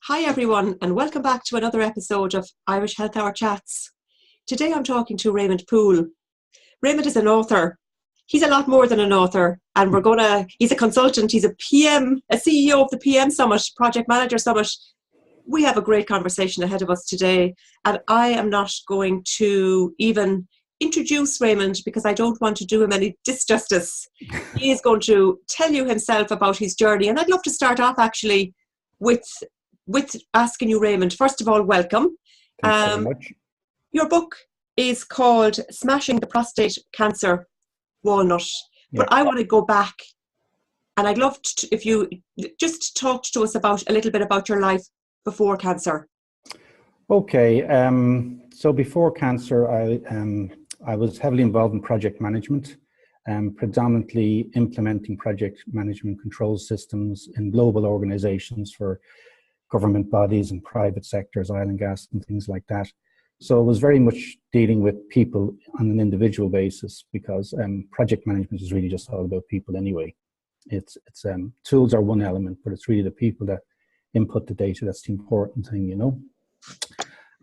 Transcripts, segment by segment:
Hi everyone, and welcome back to another episode of Irish Health Hour Chats. Today I'm talking to Raymond Poole. Raymond is an author. He's a lot more than an author, and he's a consultant, he's a PM, a CEO of the PM Summit, Project Manager Summit. We have a great conversation ahead of us today, and I am not going to even introduce Raymond because I don't want to do him any disjustice. He is going to tell you himself about his journey, and I'd love to start off actually with asking you, Raymond, first of all, welcome. Thanks very much. Your book is called Smashing the Prostate Cancer Walnut. Yeah. But I want to go back, and I'd love to, if you just talked to us a little bit about your life before cancer. Okay, so before cancer, I was heavily involved in project management, predominantly implementing project management control systems in global organizations for government bodies and private sectors, oil and gas and things like that. So it was very much dealing with people on an individual basis, because project management is really just all about people anyway. It's tools are one element, but it's really the people that input the data that's the important thing, you know.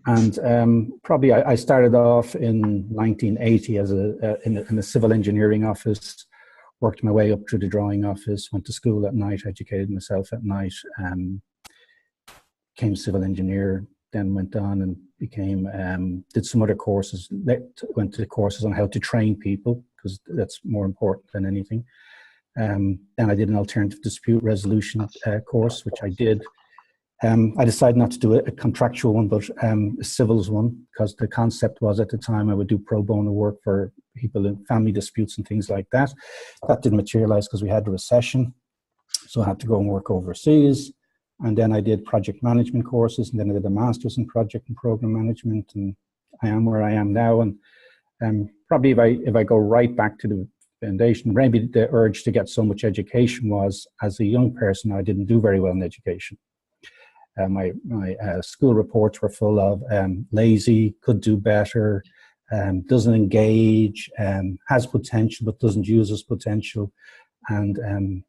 And probably I started off in 1980 as in a civil engineering office, worked my way up through the drawing office, went to school at night, educated myself at night, became a civil engineer, then went on and did some other courses, went to courses on how to train people, because that's more important than anything. Then I did an alternative dispute resolution course, which I did. I decided not to do a contractual one, but a civils one, because the concept was at the time I would do pro bono work for people in family disputes and things like that. That didn't materialize because we had the recession, so I had to go and work overseas. And then I did project management courses, and then I did a master's in project and program management, and I am where I am now. And probably if I go right back to the foundation, maybe the urge to get so much education was, as a young person, I didn't do very well in education. My school reports were full of lazy, could do better, doesn't engage, has potential but doesn't use his potential. And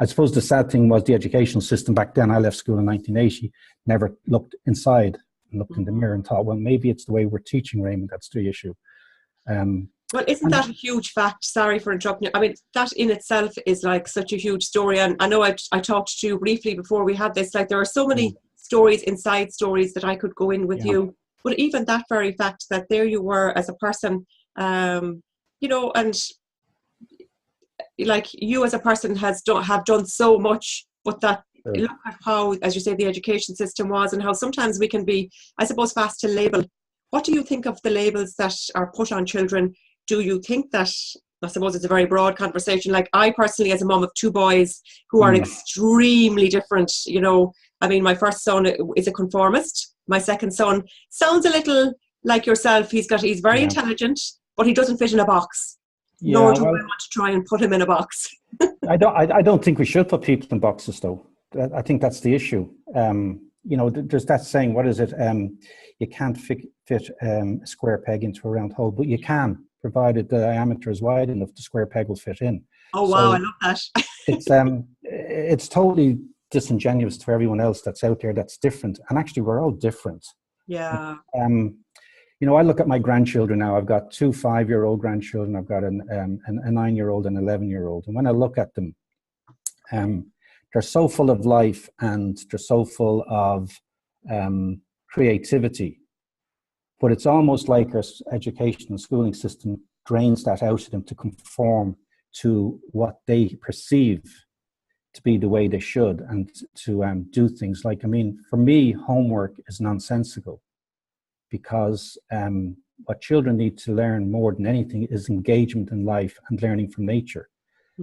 I suppose the sad thing was the educational system back then, I left school in 1980, never looked inside and looked in the mirror and thought, well, maybe it's the way we're teaching, Raymond, that's the issue. Well, isn't that a huge fact? Sorry for interrupting you. I mean, that in itself is like such a huge story. And I know I talked to you briefly before we had this, like there are so many stories, inside stories that I could go in with you. But even that very fact that there you were as a person, you know, and like you as a person have done so much, but that look at how, as you say, the education system was, and how sometimes we can be, I suppose, fast to label. What do you think of the labels that are put on children? Do you think that, I suppose it's a very broad conversation, like I personally, as a mom of two boys who are extremely different, you know, I mean, my first son is a conformist. My second son sounds a little like yourself. He's very intelligent, but he doesn't fit in a box. Yeah, nor do I want to try and put him in a box. I don't think we should put people in boxes, though. I think that's the issue. You know, there's that saying, what is it? You can't fit a square peg into a round hole, but you can, provided the diameter is wide enough, the square peg will fit in. Oh, wow, I love that. It's totally disingenuous to everyone else that's out there that's different. And actually, we're all different. Yeah. You know, I look at my grandchildren now. I've got two 5-year-old grandchildren. I've got a 9-year-old and 11-year-old. And when I look at them, they're so full of life and they're so full of creativity. But it's almost like our education and schooling system drains that out of them to conform to what they perceive to be the way they should, and to do things like, I mean, for me, homework is nonsensical. Because what children need to learn more than anything is engagement in life and learning from nature.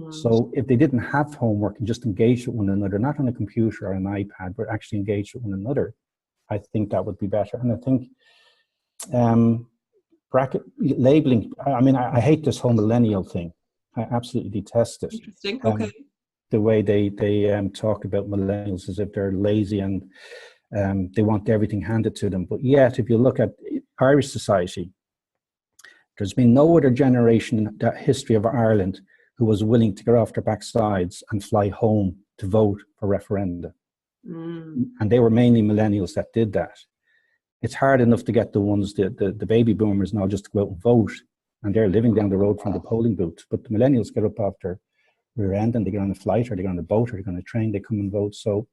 So if they didn't have homework and just engaged with one another, not on a computer or an iPad, but actually engaged with one another, I think that would be better. And I think bracket labeling, I mean, I hate this whole millennial thing. I absolutely detest it. Interesting, okay. The way they talk about millennials as if they're lazy and they want everything handed to them. But yet, if you look at Irish society, there's been no other generation in the history of Ireland who was willing to get off their backsides and fly home to vote for referenda. And they were mainly millennials that did that. It's hard enough to get the ones, the baby boomers now, just to go out and vote, and they're living down the road from the polling booth. But the millennials get up off their rear end and they get on a flight, or they get on a boat, or they get on a train, they come and vote. So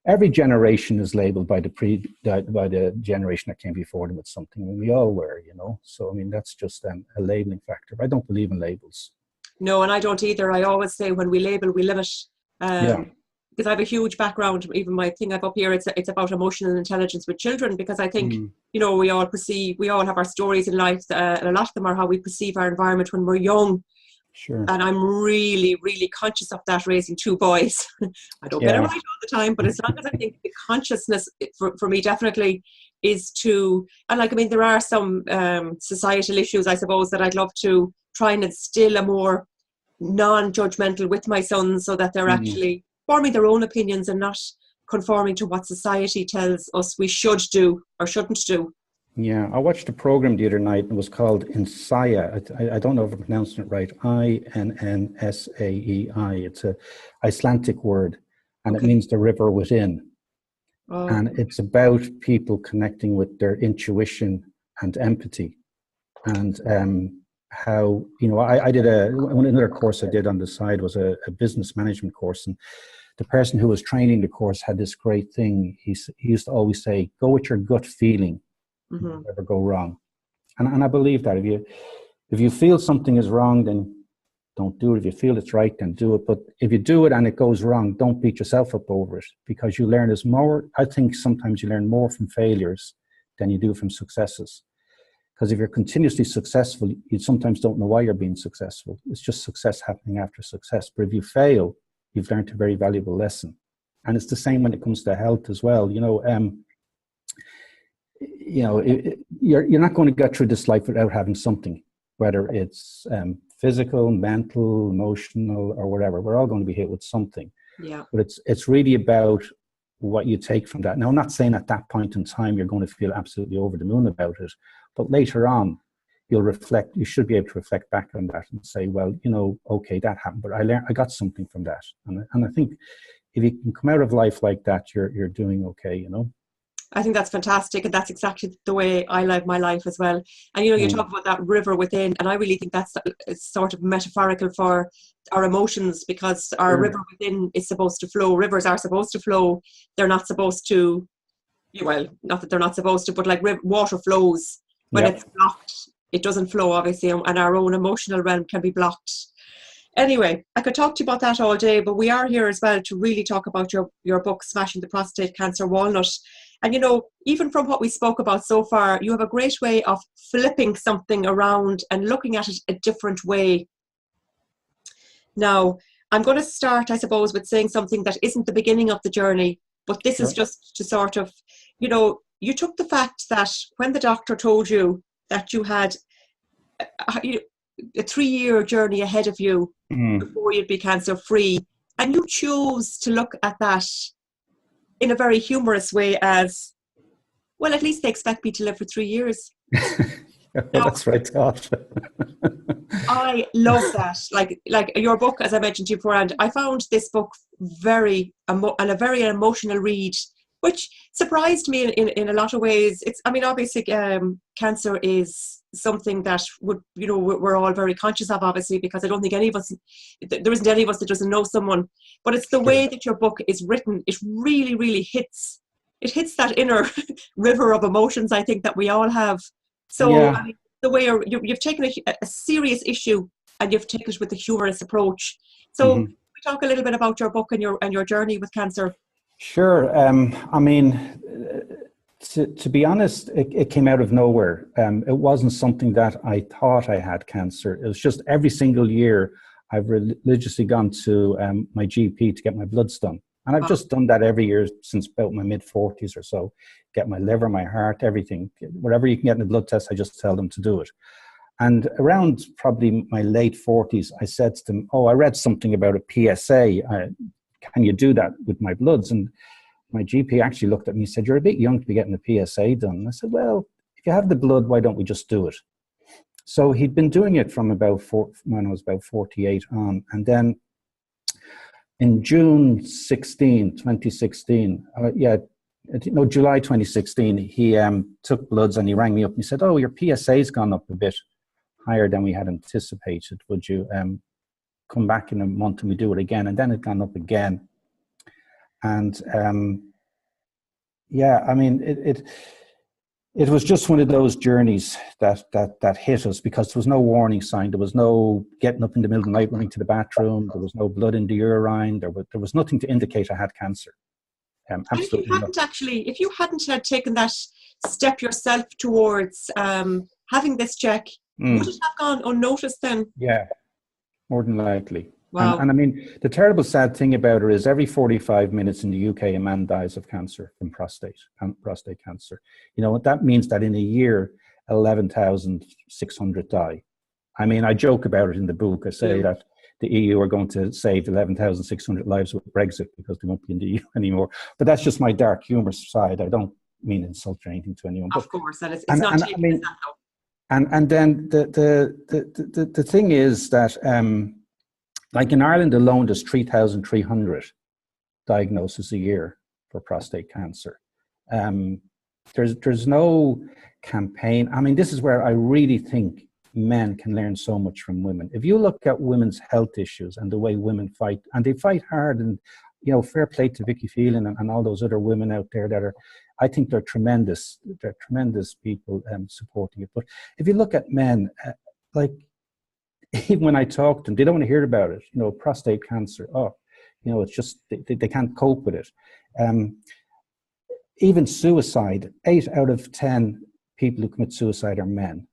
every generation is labeled by the generation that came before them with something. I mean, we all were, you know. So, I mean, that's just a labeling factor. I don't believe in labels. No, and I don't either. I always say when we label, we limit. Because I have a huge background, even my thing I've up here, it's about emotional intelligence with children, because I think, you know, we all have our stories in life, and a lot of them are how we perceive our environment when we're young. Sure. And I'm really, really conscious of that, raising two boys. I don't get it right all the time, but as long as I think the consciousness for me definitely is to, and like, I mean, there are some societal issues, I suppose, that I'd love to try and instill a more non-judgmental with my sons, so that they're actually forming their own opinions and not conforming to what society tells us we should do or shouldn't do. Yeah, I watched a program the other night, and it was called Insaia. I don't know if I'm pronouncing it right. Innsaei. It's an Icelandic word, and it means the river within. Oh. And it's about people connecting with their intuition and empathy. And how, you know, I did another course I did on the side was a business management course, and the person who was training the course had this great thing. He used to always say, go with your gut feeling. Never go wrong. And I believe that if you feel something is wrong, then don't do it. If you feel it's right, then do it. But if you do it and it goes wrong, don't beat yourself up over it, because you learn I think sometimes you learn more from failures than you do from successes. Because if you're continuously successful, you sometimes don't know why you're being successful. It's just success happening after success. But if you fail, you've learned a very valuable lesson. And it's the same when it comes to health as well. You know, you're not going to get through this life without having something, whether it's physical, mental, emotional, or whatever. We're all going to be hit with something. Yeah. But it's really about what you take from that. Now, I'm not saying at that point in time you're going to feel absolutely over the moon about it, but later on, you should be able to reflect back on that and say, well, you know, okay, that happened, but I got something from that. And I think if you can come out of life like that, you're doing okay, you know. I think that's fantastic, and that's exactly the way I live my life as well. And you know, you talk about that river within, and I really think that's sort of metaphorical for our emotions, because our river within is supposed to flow. Rivers are supposed to flow. They're not supposed to, well, not that they're not supposed to, but like water flows. When it's blocked, it doesn't flow, obviously, and our own emotional realm can be blocked. Anyway, I could talk to you about that all day, but we are here as well to really talk about your book, Smashing the Prostate Cancer Walnut. And, you know, even from what we spoke about so far, you have a great way of flipping something around and looking at it a different way. Now, I'm going to start, I suppose, with saying something that isn't the beginning of the journey, but this is just to sort of, you know, you took the fact that when the doctor told you that you had a 3-year journey ahead of you before you'd be cancer free, and you chose to look at that in a very humorous way as, well, at least they expect me to live for 3 years. Well, that's what I thought. I love that. Like your book, as I mentioned to you beforehand, I found this book a very emotional read, which surprised me in a lot of ways. I mean, obviously, cancer is something that we're all very conscious of, obviously, because I don't think there isn't any of us that doesn't know someone. But it's the way that your book is written. It really, really hits that inner river of emotions, I think, that we all have. So I mean, the way you've taken a serious issue and you've taken it with a humorous approach. So can we talk a little bit about your book and your journey with cancer? Sure. I mean, to be honest, it came out of nowhere. It wasn't something that I thought I had cancer. It was just every single year I've religiously gone to my GP to get my bloods done. And I've just done that every year since about my mid-40s or so. Get my liver, my heart, everything. Whatever you can get in the blood test, I just tell them to do it. And around probably my late 40s, I said to them, I read something about a PSA. Can you do that with my bloods? And my GP actually looked at me and said, you're a bit young to be getting a PSA done. And I said, well, if you have the blood, why don't we just do it? So he'd been doing it from when I was about 48 on. And then in June 2016, July 2016, he took bloods and he rang me up and he said, "Oh, your PSA's gone up a bit higher than we had anticipated. Would you come back in a month and we do it again?" And then it gone up again. And it was just one of those journeys that hit us, because there was no warning sign. There was no getting up in the middle of the night running to the bathroom. There was no blood in the urine. There was nothing to indicate I had cancer. Absolutely. If you hadn't had taken that step yourself towards having this check, would it have gone unnoticed then? Yeah, more than likely. Wow. And I mean, the terrible sad thing about it is every 45 minutes in the UK, a man dies of cancer from prostate cancer. You know, that means that in a year, 11,600 die. I mean, I joke about it in the book. I say that the EU are going to save 11,600 lives with Brexit because they won't be in the EU anymore. But that's just my dark humour side. I don't mean insult or anything to anyone. Of course, and it's not taken as that though. And then the thing is that like in Ireland alone, there's 3,300 diagnoses a year for prostate cancer. There's no campaign. I mean, this is where I really think men can learn so much from women. If you look at women's health issues and the way women fight, and they fight hard, and you know, fair play to Vicky Phelan and all those other women out there that are, I think they're tremendous. They're tremendous people supporting it. But if you look at men, like even when I talk to them, they don't want to hear about it. You know, prostate cancer. Oh, you know, it's just they can't cope with it. Even suicide. 8 out of 10 people who commit suicide are men.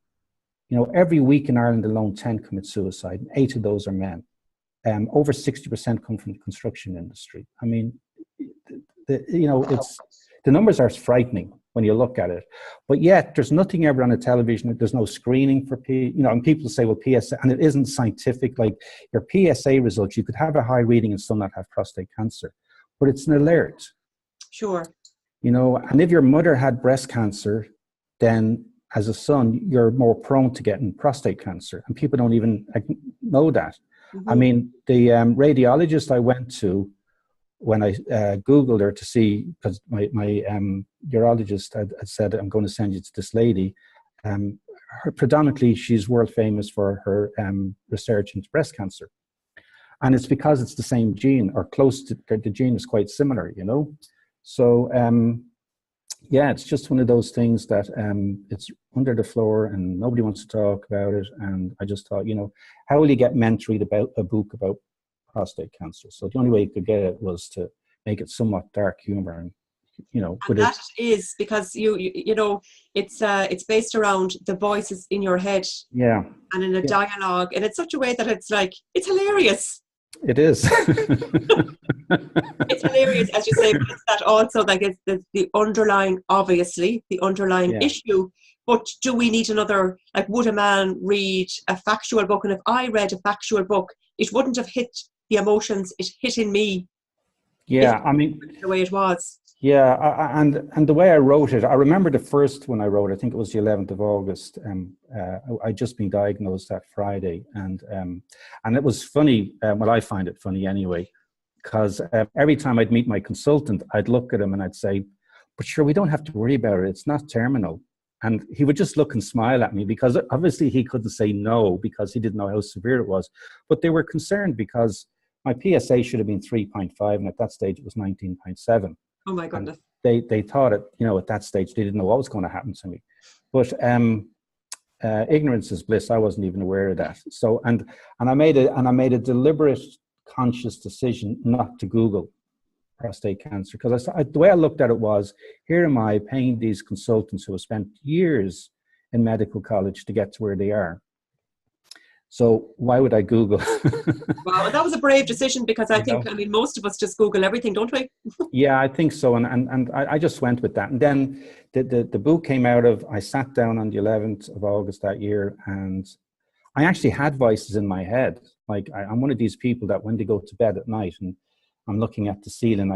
You know, every week in Ireland alone, 10 commit suicide, and 8 of those are men. Over 60% come from the construction industry. I mean, the numbers are frightening when you look at it. But yet, there's nothing ever on the television. There's no screening for and people say, well, PSA, and it isn't scientific. Like your PSA results, you could have a high reading and still not have prostate cancer, but it's an alert. Sure. You know, and if your mother had breast cancer, then as a son, you're more prone to getting prostate cancer, and people don't even know that. Mm-hmm. I mean, the radiologist I went to, when I Googled her to see, because my urologist had said, I'm going to send you to this lady. Predominantly, she's world famous for her research into breast cancer. And it's because it's the same gene, or close to, the gene is quite similar, you know? So, it's just one of those things that it's under the floor and nobody wants to talk about it. And I just thought, you know, how will you get men to read about a book about prostate cancer? So the only way you could get it was to make it somewhat dark humor, and you know. And that is because you know, it's based around the voices in your head. Yeah. And in a dialogue, and it's such a way that it's like, it's hilarious. It is. It's hilarious, as you say, but it's that also, like, it's the underlying, obviously, the underlying issue. But do we need another, like, would a man read a factual book? And if I read a factual book, it wouldn't have hit the emotions it hit in me. Yeah, I mean, the way it was. Yeah, and the way I wrote it, I remember the first one I wrote, I think it was the 11th of August. I'd just been diagnosed that Friday, and it was funny. Well, I find it funny anyway, because every time I'd meet my consultant, I'd look at him and I'd say, "But sure, we don't have to worry about it. It's not terminal." And he would just look and smile at me, because obviously he couldn't say no because he didn't know how severe it was. But they were concerned because my PSA should have been 3.5, and at that stage it was 19.7. Oh my goodness. And they thought it, you know, at that stage they didn't know what was going to happen to me. But ignorance is bliss. I wasn't even aware of that. So and I made a deliberate, conscious decision not to Google prostate cancer, because the way I looked at it was, here am I paying these consultants who have spent years in medical college to get to where they are. So why would I Google? Well, that was a brave decision, because I think, I mean, most of us just Google everything, don't we? Yeah, I think so. And I just went with that. And then the book came out of, I sat down on the 11th of August that year, and I actually had voices in my head. Like, I'm one of these people that when they go to bed at night and I'm looking at the ceiling,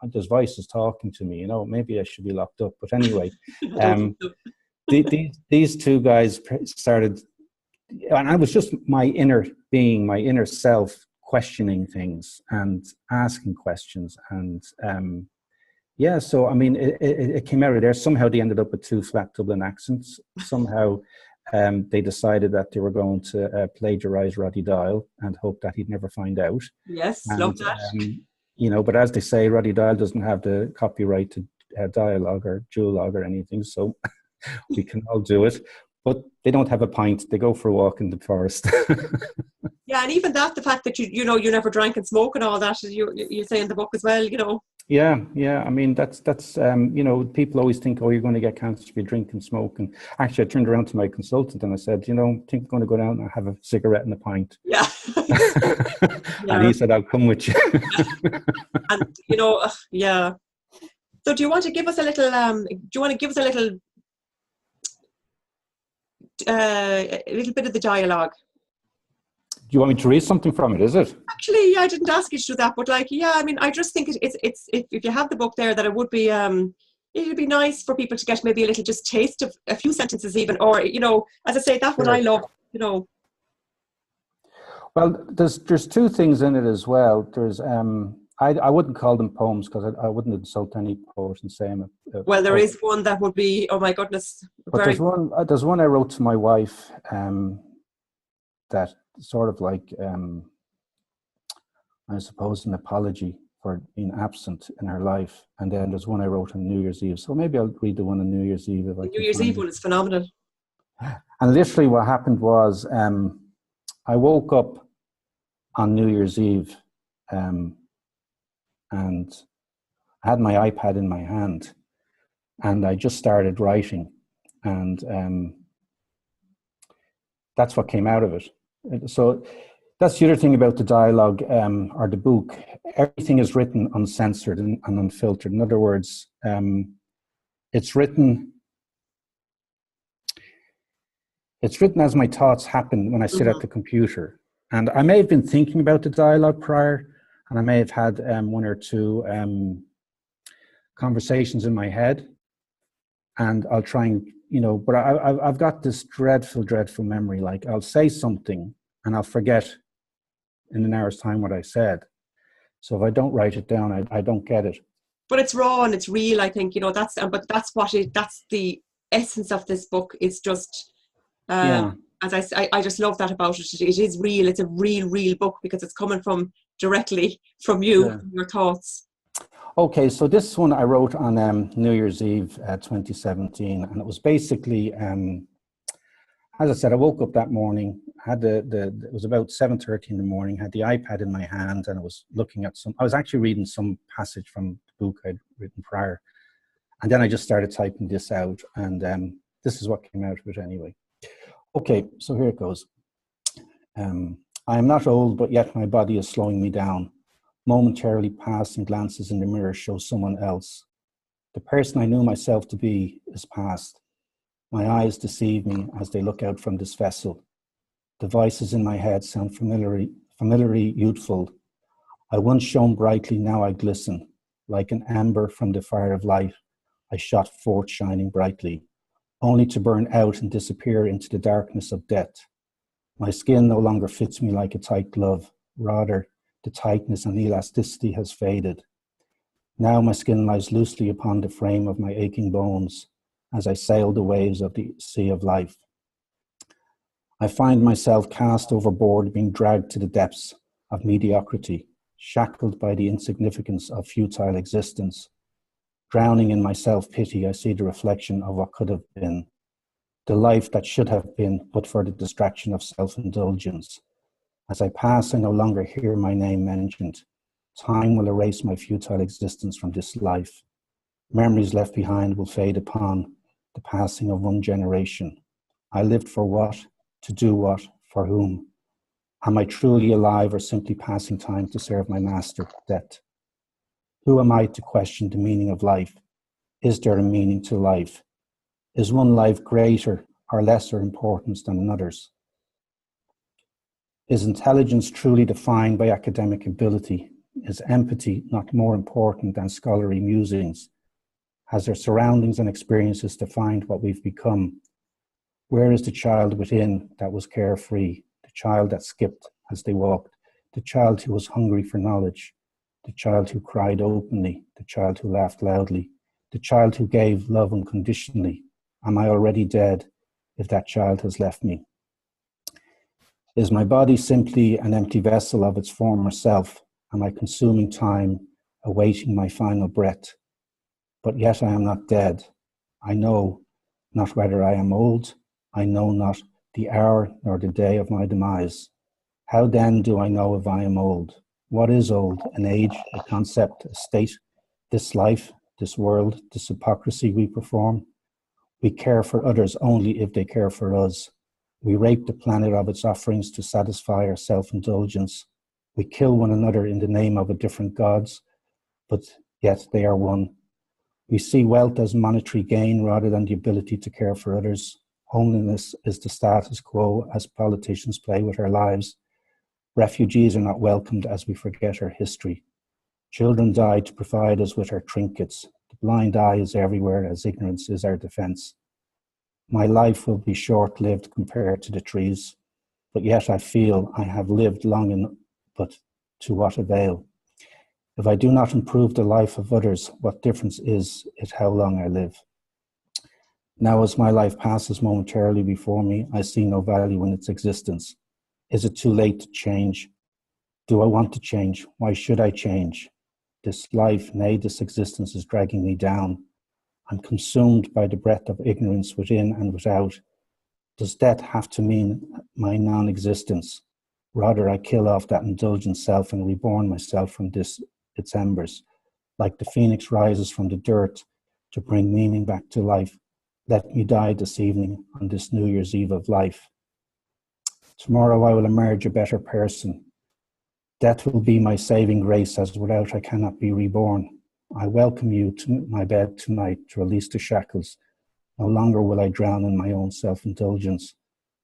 there's voices talking to me, you know, maybe I should be locked up. But anyway, these two guys started, and I was just my inner being, my inner self, questioning things and asking questions. And yeah, so I mean, it came out of there. Somehow they ended up with two flat Dublin accents. Somehow they decided that they were going to plagiarize Roddy Dial and hope that he'd never find out. Yes, And, love that. you know, but as they say, Roddy Dial doesn't have the copyright to dialogue or duologue or anything, so we can all do it. But they don't have a pint. They go for a walk in the forest. Yeah, and even that, the fact that you know you never drank and smoke and all that, you say in the book as well, you know. Yeah. I mean, that's you know, people always think, oh, you're going to get cancer if you drink and smoke. And actually, I turned around to my consultant and I said, you know, I think I'm going to go down and have a cigarette and a pint. Yeah. And he said, I'll come with you. And you know, yeah. So, do you want to give us a little? A little bit of the dialogue? Do you want me to read something from it? Is it? Actually, yeah, I didn't ask you to do that, but like, yeah, I mean, I just think it's if you have the book there, that it would be it'd be nice for people to get maybe a little just taste of a few sentences, even, or you know, as I say, that's what I love, you know. Well, there's two things in it as well. There's I wouldn't call them poems because I wouldn't insult any poet and say I'm a well, there poet. is one that would be, oh my goodness. But there's one I wrote to my wife that sort of like I suppose an apology for being absent in her life, and then there's one I wrote on New Year's Eve. So maybe I'll read the one on New Year's Eve. If I New Year's Eve one is phenomenal. And literally, what happened was I woke up on New Year's Eve. And I had my iPad in my hand and I just started writing, and that's what came out of it. So that's the other thing about the dialogue or the book. Everything is written uncensored and unfiltered. In other words, it's written as my thoughts happen when I sit at the computer. And I may have been thinking about the dialogue prior, and I may have had one or two conversations in my head, and I'll try and, you know, but I've got this dreadful memory. Like, I'll say something and I'll forget in an hour's time what I said. So if I don't write it down, I don't get it. But it's raw and it's real, I think, you know, that's the essence of this book. It's just, as I just love that about it. It is real. It's a real book because it's coming directly from you, from your thoughts. Okay, so this one I wrote on New Year's Eve 2017, and it was basically, as I said, I woke up that morning, had it was about 7:30 in the morning, had the iPad in my hand, and I was looking at I was actually reading some passage from the book I'd written prior, and then I just started typing this out, and this is what came out of it anyway. Okay, so here it goes. I am not old, but yet my body is slowing me down. Momentarily passing glances in the mirror show someone else. The person I knew myself to be is past. My eyes deceive me as they look out from this vessel. The voices in my head sound familiarly youthful. I once shone brightly, now I glisten. Like an ember from the fire of light, I shot forth shining brightly, only to burn out and disappear into the darkness of death. My skin no longer fits me like a tight glove. Rather, the tightness and elasticity has faded. Now my skin lies loosely upon the frame of my aching bones as I sail the waves of the sea of life. I find myself cast overboard, being dragged to the depths of mediocrity, shackled by the insignificance of futile existence. Drowning in my self-pity, I see the reflection of what could have been, the life that should have been, but for the distraction of self-indulgence. As I pass, I no longer hear my name mentioned. Time will erase my futile existence from this life. Memories left behind will fade upon the passing of one generation. I lived for what? To do what? For whom? Am I truly alive or simply passing time to serve my master, death? Who am I to question the meaning of life? Is there a meaning to life? Is one life greater or lesser importance than another's? Is intelligence truly defined by academic ability? Is empathy not more important than scholarly musings? Has their surroundings and experiences defined what we've become? Where is the child within that was carefree, the child that skipped as they walked, the child who was hungry for knowledge, the child who cried openly, the child who laughed loudly, the child who gave love unconditionally. Am I already dead if that child has left me? Is my body simply an empty vessel of its former self? Am I consuming time, awaiting my final breath? But yet I am not dead. I know not whether I am old. I know not the hour nor the day of my demise. How then do I know if I am old? What is old? An age, a concept, a state, this life, this world, this hypocrisy we perform? We care for others only if they care for us. We rape the planet of its offerings to satisfy our self-indulgence. We kill one another in the name of a different gods, but yet they are one. We see wealth as monetary gain rather than the ability to care for others. Homeliness is the status quo as politicians play with our lives. Refugees are not welcomed as we forget our history. Children die to provide us with our trinkets. The blind eye is everywhere as ignorance is our defense. My life will be short-lived compared to the trees, but yet I feel I have lived long enough, but to what avail? If I do not improve the life of others, what difference is it how long I live? Now as my life passes momentarily before me, I see no value in its existence. Is it too late to change? Do I want to change? Why should I change? This life, nay, this existence is dragging me down. I'm consumed by the breath of ignorance within and without. Does death have to mean my non-existence? Rather, I kill off that indulgent self and reborn myself from its embers. Like the phoenix rises from the dirt to bring meaning back to life. Let me die this evening on this New Year's Eve of life. Tomorrow I will emerge a better person. Death will be my saving grace, as without I cannot be reborn. I welcome you to my bed tonight to release the shackles. No longer will I drown in my own self-indulgence.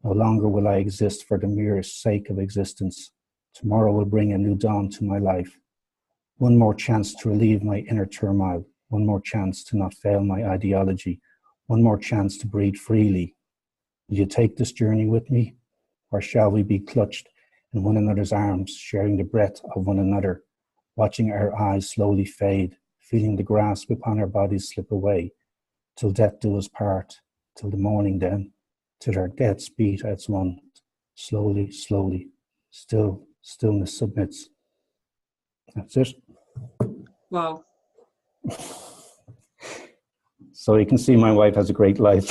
No longer will I exist for the merest sake of existence. Tomorrow will bring a new dawn to my life. One more chance to relieve my inner turmoil. One more chance to not fail my ideology. One more chance to breathe freely. Will you take this journey with me? Or shall we be clutched in one another's arms, sharing the breath of one another, watching our eyes slowly fade, feeling the grasp upon our bodies slip away, till death do us part, till the morning then, till our deaths beat as one, slowly, slowly, stillness submits. That's it. Wow. So you can see my wife has a great life.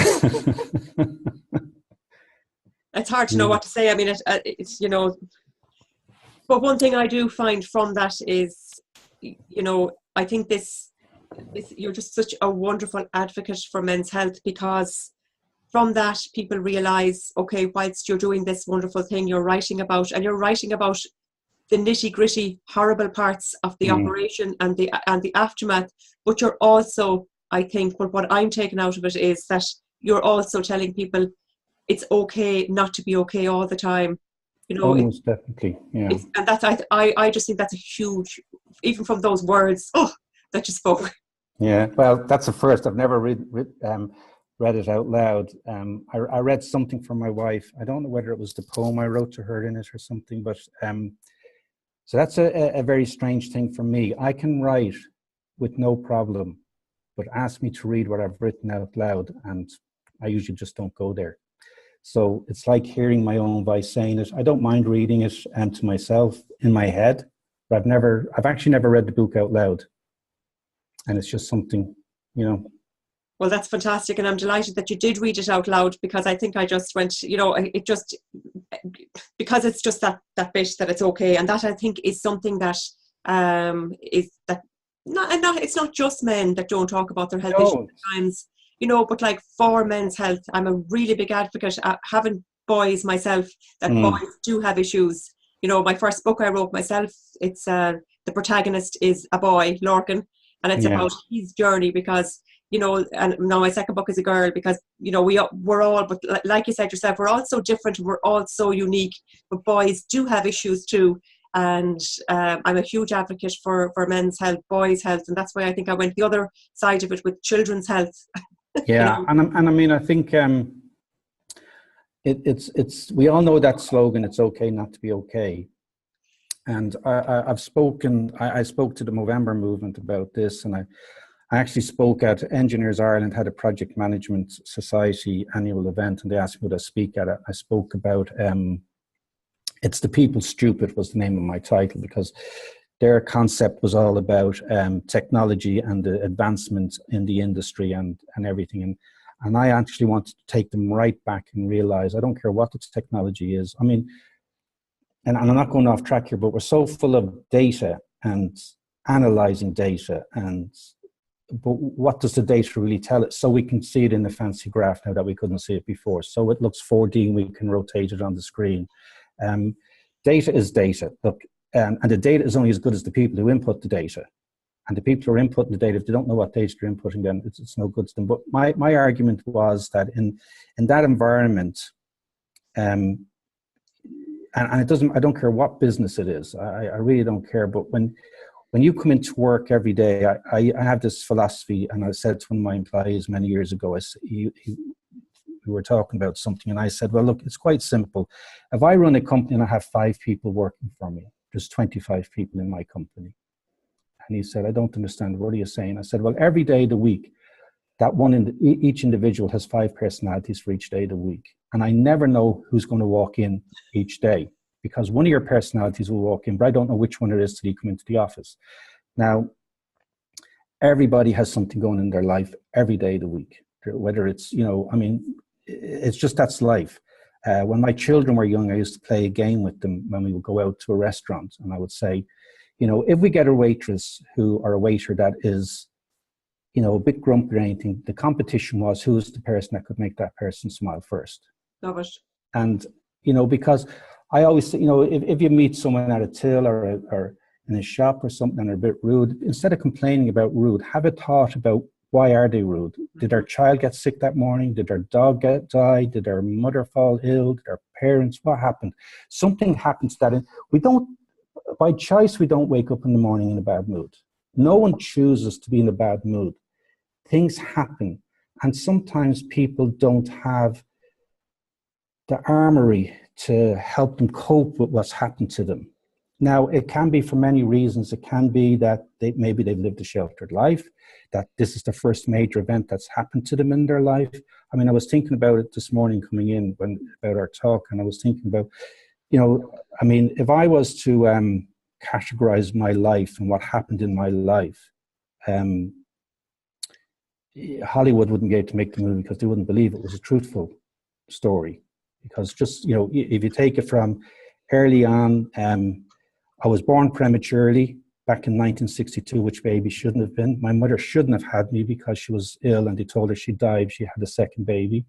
It's hard to know what to say. I mean, it's, you know, but one thing I do find from that is, you know, I think this you're just such a wonderful advocate for men's health, because from that people realize, okay, whilst you're doing this wonderful thing you're writing about the nitty-gritty horrible parts of the operation and the aftermath, but you're also, I think, but what I'm taking out of it is that you're also telling people it's okay not to be okay all the time, you know. Almost definitely, yeah. And that's, I just think that's a huge, even from those words that you spoke. Yeah, well, that's a first. I've never read it out loud. I read something from my wife. I don't know whether it was the poem I wrote to her in it or something, but so that's a very strange thing for me. I can write with no problem, but ask me to read what I've written out loud, and I usually just don't go there. So it's like hearing my own voice saying it. I don't mind reading it to myself in my head, but I've actually never read the book out loud. And it's just something, you know. Well, that's fantastic. And I'm delighted that you did read it out loud, because I think I just went, you know, it just, because it's just that bit that it's okay. And that, I think, is something that is that, it's not just men that don't talk about their health issues at times, you know, but like for men's health, I'm a really big advocate, having boys myself, that boys do have issues. You know, my first book I wrote myself, it's the protagonist is a boy, Lorcan, and it's about his journey, because, you know, and now my second book is a girl, because, you know, we're all, but like you said yourself, we're all so different, we're all so unique, but boys do have issues too. And I'm a huge advocate for men's health, boys' health, and that's why I think I went the other side of it with children's health. Yeah, you know? and I mean, I think it's we all know that slogan, it's okay not to be okay. And I've spoken, I spoke to the Movember movement about this, and I actually spoke at Engineers Ireland, had a project management society annual event, and they asked me to speak at it. I spoke about, It's the People Stupid was the name of my title, because their concept was all about technology and the advancement in the industry and everything. And I actually wanted to take them right back and realize, I don't care what the technology is. I mean, and I'm not going off track here, but we're so full of data and analyzing data, but what does the data really tell us? So we can see it in the fancy graph now that we couldn't see it before. So it looks 4D and we can rotate it on the screen. Data is data. Look, and the data is only as good as the people who input the data. And the people who are inputting the data, if they don't know what data they're inputting, then it's no good to them. But my argument was that in that environment, and it doesn't, I don't care what business it is, I really don't care. But when you come into work every day, I have this philosophy, and I said to one of my employees many years ago, we were talking about something, and I said, well, look, it's quite simple. If I run a company and I have 5 people working for me, there's 25 people in my company. And he said, I don't understand, what are you saying? I said, well, every day of the week, each individual has 5 personalities for each day of the week. And I never know who's going to walk in each day, because one of your personalities will walk in, but I don't know which one it is till you come into the office. Now, everybody has something going in their life every day of the week, whether it's, I mean, it's just, that's life. When my children were young, I used to play a game with them when we would go out to a restaurant, and I would say, if we get a waitress or a waiter that is, a bit grumpy or anything, the competition was who's the person that could make that person smile first. Love it. And, because I always say, if you meet someone at a till or in a shop or something and they're a bit rude, instead of complaining about rude, have a thought about why are they rude? Did their child get sick that morning? Did their dog die? Did their mother fall ill? Did their parents, what happened? Something happens that by choice, we don't wake up in the morning in a bad mood. No one chooses to be in a bad mood. Things happen. And sometimes people don't have the armory to help them cope with what's happened to them. Now, it can be for many reasons. It can be that maybe they've lived a sheltered life, that this is the first major event that's happened to them in their life. I mean, I was thinking about it this morning coming in about our talk, and I was thinking about, I mean, if I was to categorize my life and what happened in my life, Hollywood wouldn't get to make the movie because they wouldn't believe it was a truthful story. Because just, if you take it from early on, I was born prematurely back in 1962, which baby shouldn't have been. My mother shouldn't have had me because she was ill, and they told her she died if she had a second baby.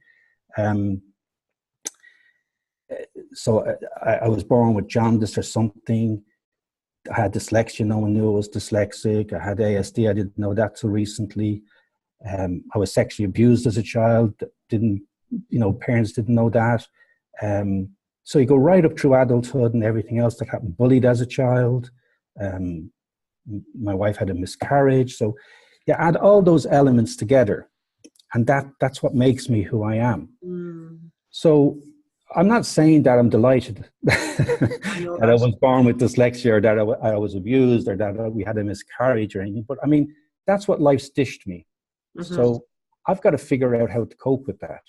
So I was born with jaundice or something. I had dyslexia. No one knew I was dyslexic. I had ASD. I didn't know that till recently. I was sexually abused as a child. Parents didn't know that. So you go right up through adulthood and everything else that happened. Bullied as a child. My wife had a miscarriage. So you add all those elements together, and that's what makes me who I am. So I'm not saying that I'm delighted that I was born with dyslexia, or that I was abused, or that we had a miscarriage or anything. But I mean, that's what life's dished me. So I've got to figure out how to cope with that.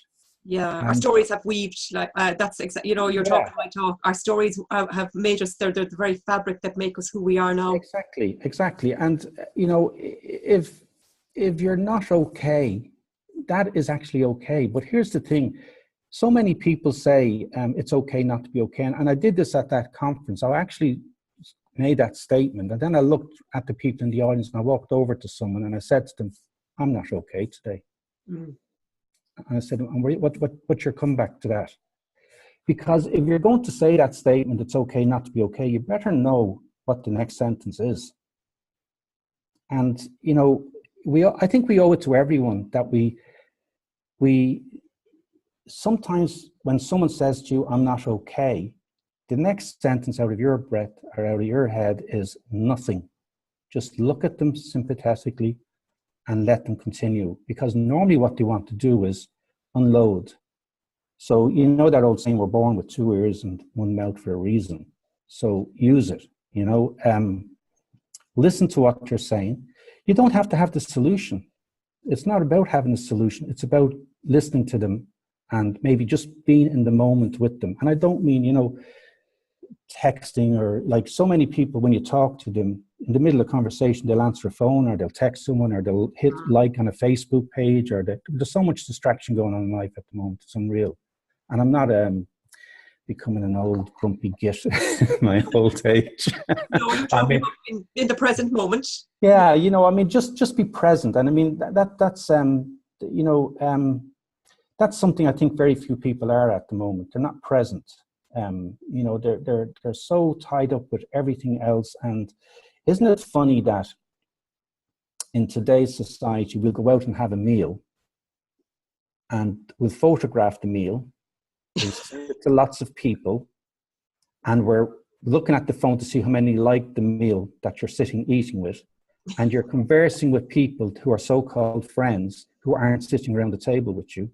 Yeah, our stories have weaved, like that's exactly, you're talking my talk. Our stories have made us, they're the very fabric that make us who we are now. Exactly. And, if you're not okay, that is actually okay. But here's the thing. So many people say it's okay not to be okay. And I did this at that conference. I actually made that statement. And then I looked at the people in the audience, and I walked over to someone and I said to them, I'm not okay today. And I said, what's your comeback to that? Because if you're going to say that statement, it's okay not to be okay, you better know what the next sentence is. And, I think we owe it to everyone that we sometimes when someone says to you, I'm not okay, the next sentence out of your breath or out of your head is nothing. Just look at them sympathetically and let them continue, because normally what they want to do is unload. So that old saying, we're born with 2 ears and 1 mouth for a reason. So use it. You know, listen to what they're saying. You don't have to have the solution. It's not about having a solution. It's about listening to them and maybe just being in the moment with them. And I don't mean, you know, texting, or like so many people, when you talk to them in the middle of a conversation, they'll answer a phone, or they'll text someone, or they'll hit like on a Facebook page, or there's so much distraction going on in life at the moment. It's unreal. And I'm not becoming an old grumpy git in my old age. No, you're talking about in the present moment. Yeah, you know, I mean, just be present. And I mean, that's you know, that's something I think very few people are at the moment. They're not present. You know, they're so tied up with everything else. And isn't it funny that in today's society, we'll go out and have a meal, and we'll photograph the meal, we'll send it to lots of people, and we're looking at the phone to see how many like the meal that you're sitting eating with, and you're conversing with people who are so-called friends who aren't sitting around the table with you.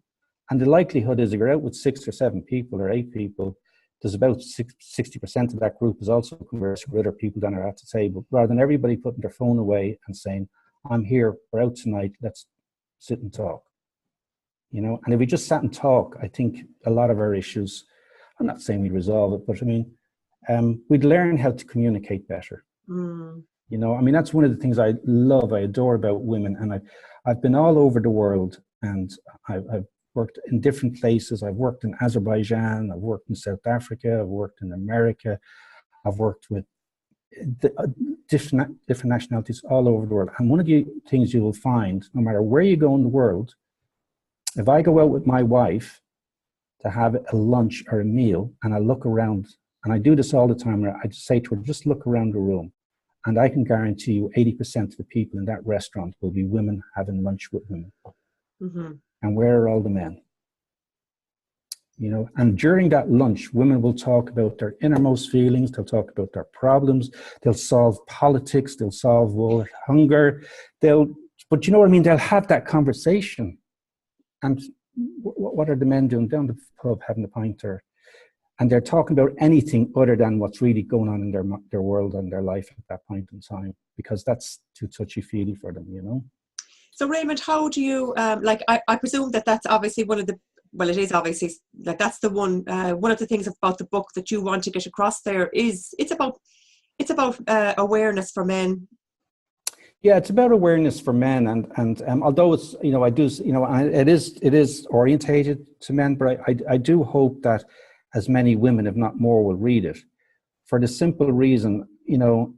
And the likelihood is, if you're out with 6 or 7 people or 8 people, there's about 60% of that group is also conversing with other people that are at the table, rather than everybody putting their phone away and saying, I'm here, we're out tonight, let's sit and talk. You know, and if we just sat and talk, I think a lot of our issues, I'm not saying we'd resolve it, but I mean, we'd learn how to communicate better. You know, I mean, that's one of the things I love, I adore about women. And I've been all over the world, and I've worked in different places. I've worked in Azerbaijan, I've worked in South Africa, I've worked in America, I've worked with different nationalities all over the world. And one of the things you will find, no matter where you go in the world, if I go out with my wife to have a lunch or a meal, and I look around, and I do this all the time, I just say to her, just look around the room, and I can guarantee you 80% of the people in that restaurant will be women having lunch with women. And where are all the men? You know, and during that lunch, women will talk about their innermost feelings, they'll talk about their problems, they'll solve politics, they'll solve world hunger, but you know what I mean, they'll have that conversation. And what are the men doing? Down the pub having a pint, and they're talking about anything other than what's really going on in their world and their life at that point in time, because that's too touchy-feely for them, you know? So Raymond, how do you, like, I presume that's obviously one of the, well, it is obviously, like, that's the one of the things about the book that you want to get across there is, it's about awareness for men. Yeah, it's about awareness for men, and although it's, you know, I do, you know, it is orientated to men, but I do hope that as many women, if not more, will read it, for the simple reason, you know,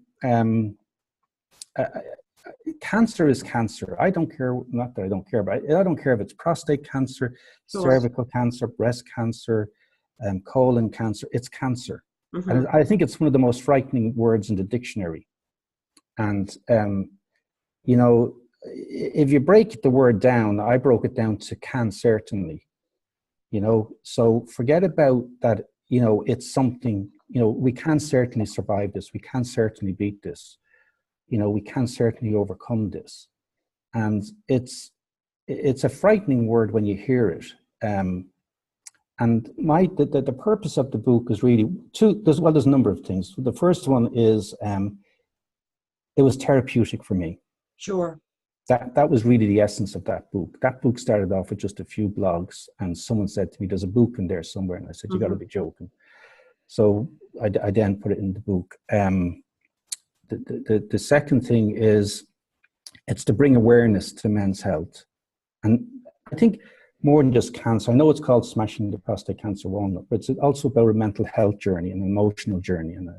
cancer is cancer. I don't care, not that I don't care, but I don't care if it's prostate cancer, cervical cancer, breast cancer, colon cancer. It's cancer, and I think it's one of the most frightening words in the dictionary, and you know, if you break the word down, I broke it down to can certainly, you know, so forget about that, you know, it's something, you know, we can certainly survive this, we can certainly beat this, you know, we can certainly overcome this. And it's a frightening word when you hear it. And the purpose of the book is really there's a number of things. The first one is, it was therapeutic for me. Sure. That was really the essence of that book. That book started off with just a few blogs, and someone said to me, there's a book in there somewhere. And I said, you got to be joking. So I then put it in the book. The second thing is, it's to bring awareness to men's health. And I think more than just cancer, I know it's called Smashing the Prostate Cancer Walnut, but it's also about a mental health journey, an emotional journey, and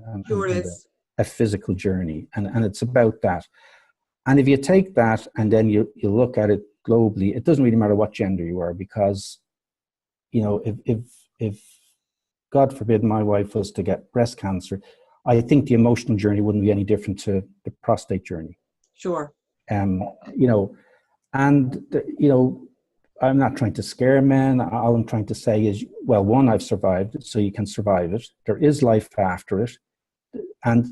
a physical journey. And it's about that. And if you take that and then you look at it globally, it doesn't really matter what gender you are, because, you know, if God forbid my wife was to get breast cancer, I think the emotional journey wouldn't be any different to the prostate journey. Sure. You know, and, you know, I'm not trying to scare men. All I'm trying to say is, well, one, I've survived it, so you can survive it. There is life after it. And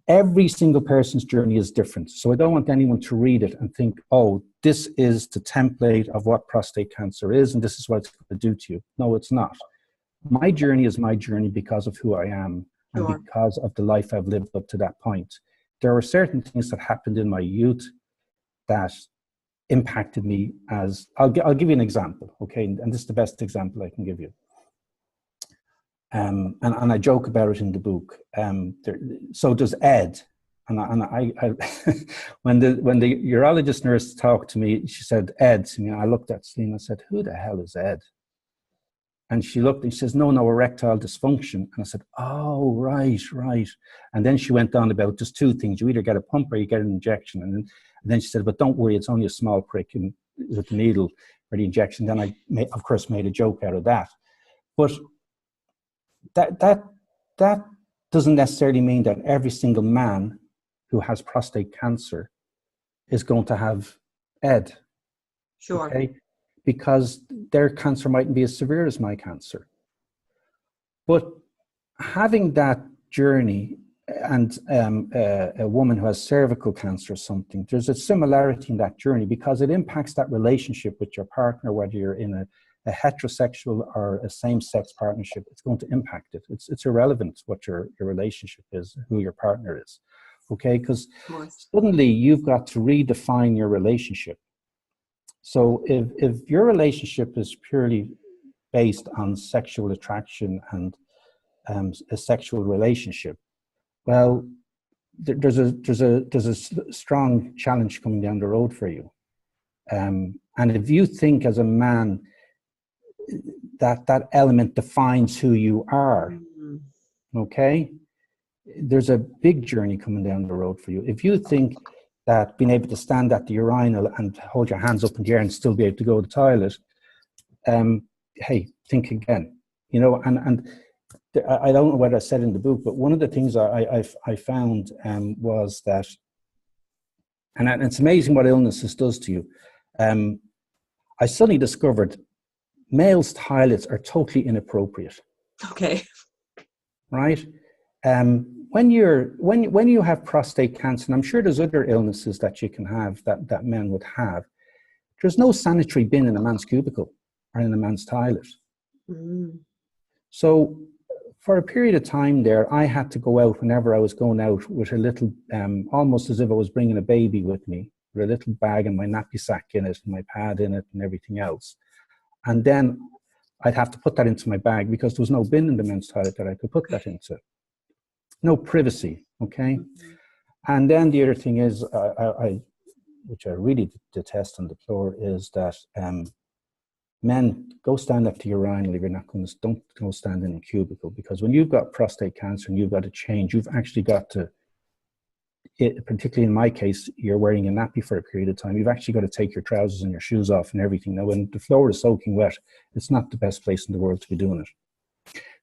every single person's journey is different. So I don't want anyone to read it and think, oh, this is the template of what prostate cancer is, and this is what it's going to do to you. No, it's not. My journey is my journey because of who I am. and Sure. because of the life I've lived up to that point. There were certain things that happened in my youth that impacted me as, I'll give you an example, okay? And this is the best example I can give you. And I joke about it in the book. So does Ed. And I when the urologist nurse talked to me, she said, Ed. And I looked at Celine and I said, who the hell is Ed? And she looked and she says, no, erectile dysfunction. And I said, oh, right. And then she went on about just two things. You either get a pump or you get an injection. And then she said, but don't worry, it's only a small prick with the needle or the injection. Then I, of course, made a joke out of that. But that doesn't necessarily mean that every single man who has prostate cancer is going to have ED. Sure. Okay? Because their cancer mightn't be as severe as my cancer. But having that journey, and a woman who has cervical cancer or something, there's a similarity in that journey because it impacts that relationship with your partner, whether you're in a heterosexual or a same-sex partnership. It's going to impact it. It's irrelevant what your relationship is, who your partner is, okay? Because suddenly you've got to redefine your relationship. So if your relationship is purely based on sexual attraction and a sexual relationship, well, there's a strong challenge coming down the road for you. And if you think as a man that element defines who you are, okay, there's a big journey coming down the road for you. If you think that being able to stand at the urinal and hold your hands up in the air and still be able to go to the toilet, hey, think again. You know, and I don't know what I said in the book, but one of the things I found was that, and it's amazing what illnesses does to you. I suddenly discovered males' toilets are totally inappropriate. Okay. Right? When you have prostate cancer, and I'm sure there's other illnesses that you can have that men would have, there's no sanitary bin in a man's cubicle or in a man's toilet. So for a period of time there, I had to go out whenever I was going out with a little, almost as if I was bringing a baby with me, with a little bag and my nappy sack in it and my pad in it and everything else. And then I'd have to put that into my bag because there was no bin in the men's toilet that I could put that into. No privacy, okay? And then the other thing is, which I really detest and deplore, is that men, go stand at the urinal if you're not going to, don't go stand in a cubicle, because when you've got prostate cancer and you've got to change, you've actually got to, particularly in my case, you're wearing a nappy for a period of time, you've actually got to take your trousers and your shoes off and everything. Now, when the floor is soaking wet, it's not the best place in the world to be doing it.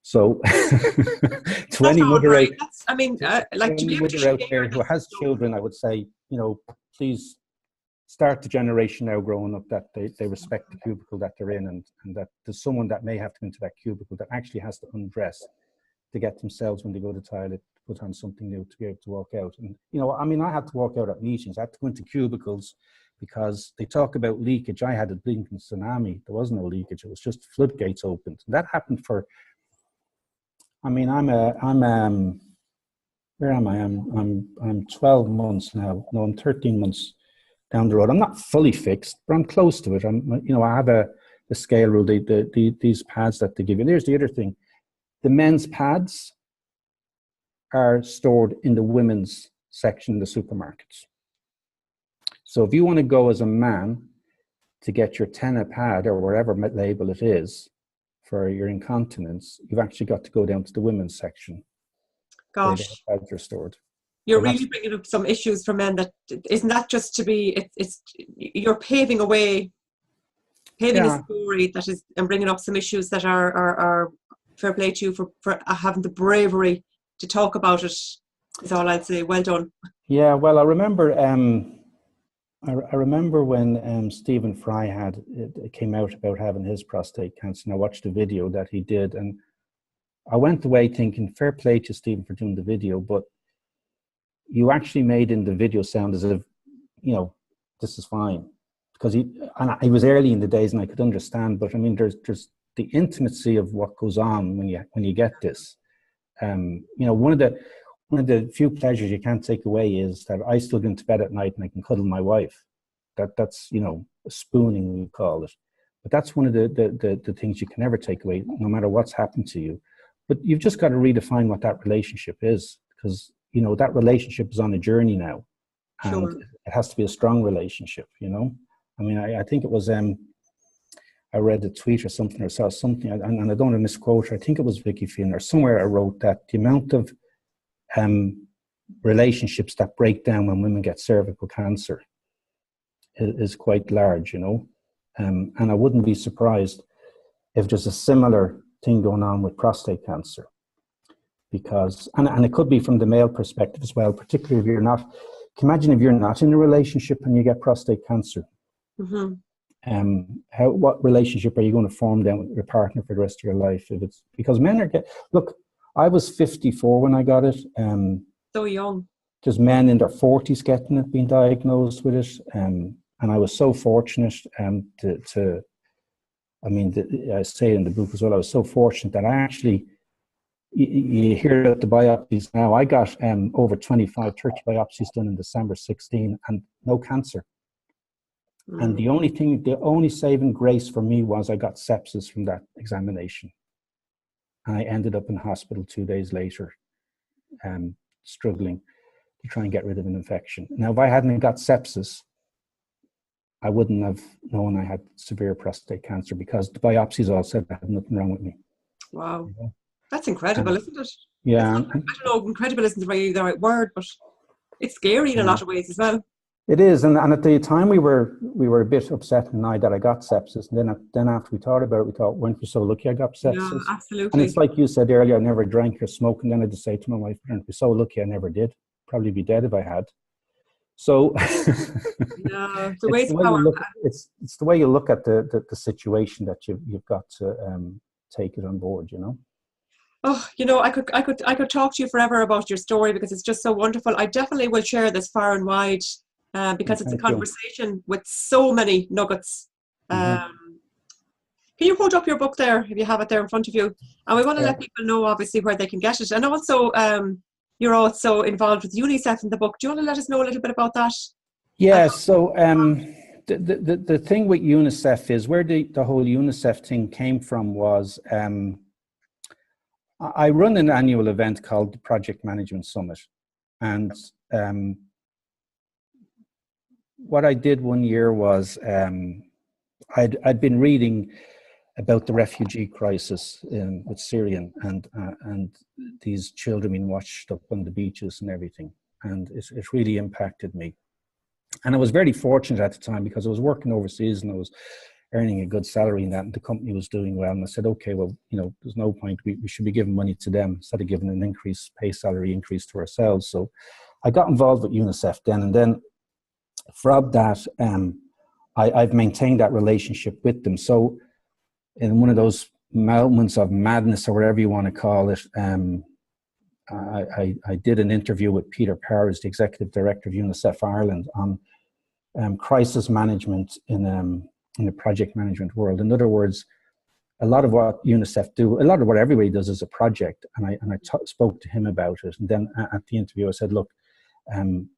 So, to any mother out, like to be able to out there who has children, I would say, you know, please start the generation now growing up that they respect the cubicle that they're in, and that there's someone that may have to go into that cubicle that actually has to undress to get themselves, when they go to the toilet, put on something new to be able to walk out. And, you know, I mean, I had to walk out at meetings. I had to go into cubicles because they talk about leakage. I had a blinking tsunami. There was no leakage. It was just floodgates opened. And that happened for, I mean, where am I? I'm 12 months now. No, I'm 13 months down the road. I'm not fully fixed, but I'm close to it. I have a scale rule, these pads that they give you. And there's the other thing. The men's pads are stored in the women's section in the supermarkets. So if you want to go as a man to get your Tenna pad or whatever label it is for your incontinence, you've actually got to go down to the women's section. Gosh. Where the pads are stored. You're really bringing up some issues for men. That isn't that just to be, you're paving a way, a story that is, and bringing up some issues that are fair play to you for having the bravery to talk about it, is all I'd say. Well done. Yeah, well, I remember when Stephen Fry came out about having his prostate cancer, and I watched the video that he did, and I went away thinking, fair play to Stephen for doing the video, but you actually made in the video sound as if, you know, this is fine. Because he was early in the days and I could understand, but I mean, there's the intimacy of what goes on when you get this. one of the few pleasures you can't take away is that I still get into bed at night and I can cuddle my wife. That's spooning, we call it. But that's one of the things you can never take away, no matter what's happened to you. But you've just got to redefine what that relationship is, because that relationship is on a journey now, and Sure. it has to be a strong relationship. I mean, I think it was I read a tweet or something, or saw something, and I don't want to misquote her. I think it was Vicky Finn or somewhere. I wrote that the amount of relationships that break down when women get cervical cancer is quite large, and I wouldn't be surprised if there's a similar thing going on with prostate cancer, because, and it could be from the male perspective as well, particularly if you're not, can you imagine if you're not in a relationship and you get prostate cancer? Mm-hmm. What relationship are you going to form then with your partner for the rest of your life? If it's because look, I was 54 when I got it. So young. There's men in their 40s getting it, being diagnosed with it, and I was so fortunate I say in the book as well, I was so fortunate that I actually, you hear about the biopsies now, I got over 25, 30 biopsies done in December 16 and no cancer. And the only saving grace for me was I got sepsis from that examination. And I ended up in hospital 2 days later, struggling to try and get rid of an infection. Now, if I hadn't got sepsis, I wouldn't have known I had severe prostate cancer, because the biopsies all said I had nothing wrong with me. Wow. That's incredible, isn't it? Yeah. I don't know, incredible isn't the right word, but it's scary in a lot of ways as well. It is, and at the time we were a bit upset and I that I got sepsis, and then after we thought about it, we thought, weren't we so lucky I got sepsis? Yeah, absolutely. And it's like you said earlier, I never drank or smoked, and then I just say to my wife, aren't we so lucky I never did? Probably be dead if I had. So yeah, it's the way you look at the situation that you've got to take it on board, Oh, I could talk to you forever about your story, because it's just so wonderful. I definitely will share this far and wide, because it's a conversation with so many nuggets. Mm-hmm. Can you hold up your book there, if you have it there in front of you? And we want to let people know, obviously, where they can get it. And also, you're also involved with UNICEF in the book. Do you want to let us know a little bit about that? Yeah, so the thing with UNICEF is, where the whole UNICEF thing came from was, I run an annual event called the Project Management Summit. And what I did one year was, I'd been reading about the refugee crisis with Syria and these children being washed up on the beaches and everything. And it really impacted me. And I was very fortunate at the time, because I was working overseas and I was earning a good salary in that, and the company was doing well. And I said, okay, well, there's no point. We should be giving money to them instead of giving an salary increase to ourselves. So I got involved with UNICEF then. And then from that, I've maintained that relationship with them. So in one of those moments of madness, or whatever you want to call it, I did an interview with Peter Powers, the executive director of UNICEF Ireland, on crisis management in the project management world. In other words, a lot of what UNICEF do, a lot of what everybody does is a project. And I spoke to him about it. And then at the interview, I said, look, I'm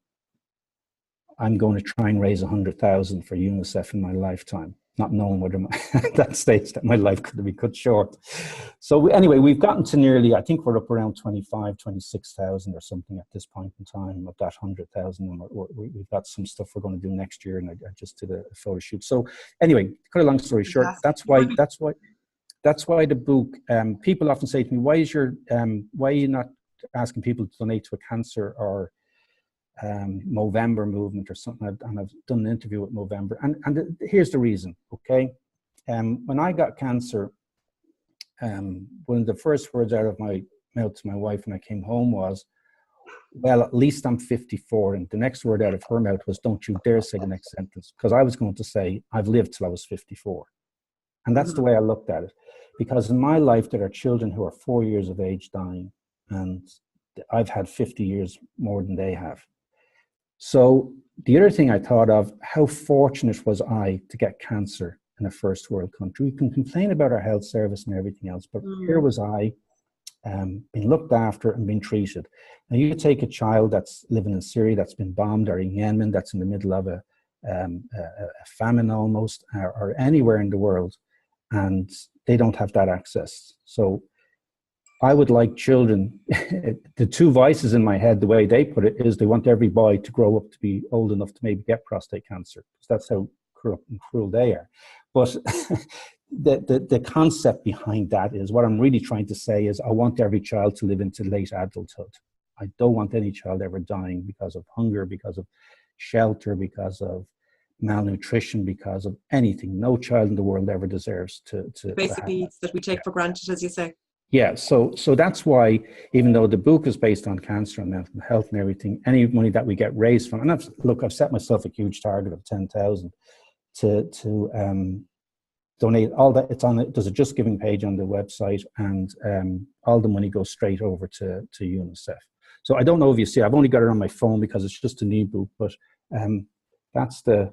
going to try and raise 100,000 for UNICEF in my lifetime, not knowing whether at that stage that my life could be cut short. So anyway, we've gotten to nearly, I think we're up around 26,000 or something at this point in time of that 100,000. And we've got some stuff we're going to do next year. And I just did a photo shoot. So anyway, cut a long story short, that's why the book, people often say to me, why are you not asking people to donate to a cancer or Movember movement or something? And I've done an interview with Movember, and here's the reason. Okay, when I got cancer, one of the first words out of my mouth to my wife when I came home was, well, at least I'm 54. And the next word out of her mouth was, don't you dare say the next sentence, because I was going to say, I've lived till I was 54. And that's the way I looked at it, because in my life there are children who are 4 years of age dying, and I've had 50 years more than they have. So the other thing I thought of, how fortunate was I to get cancer in a first world country? We can complain about our health service and everything else, but here was I, been looked after and been treated. Now you take a child that's living in Syria, that's been bombed, or in Yemen, that's in the middle of a famine almost, or anywhere in the world, and they don't have that access. So I would like children, the two voices in my head, the way they put it, is they want every boy to grow up to be old enough to maybe get prostate cancer, because that's how corrupt and cruel they are. But the concept behind that is, what I'm really trying to say is, I want every child to live into late adulthood. I don't want any child ever dying because of hunger, because of shelter, because of malnutrition, because of anything. No child in the world ever deserves to basic needs that we take for granted, as you say. Yeah, so that's why, even though the book is based on cancer and mental health and everything, any money that we get raised from, and I've set myself a huge target of 10,000 to donate all that. There's a Just Giving page on the website, and all the money goes straight over to UNICEF. So I don't know if you see, I've only got it on my phone because it's just an ebook, but that's the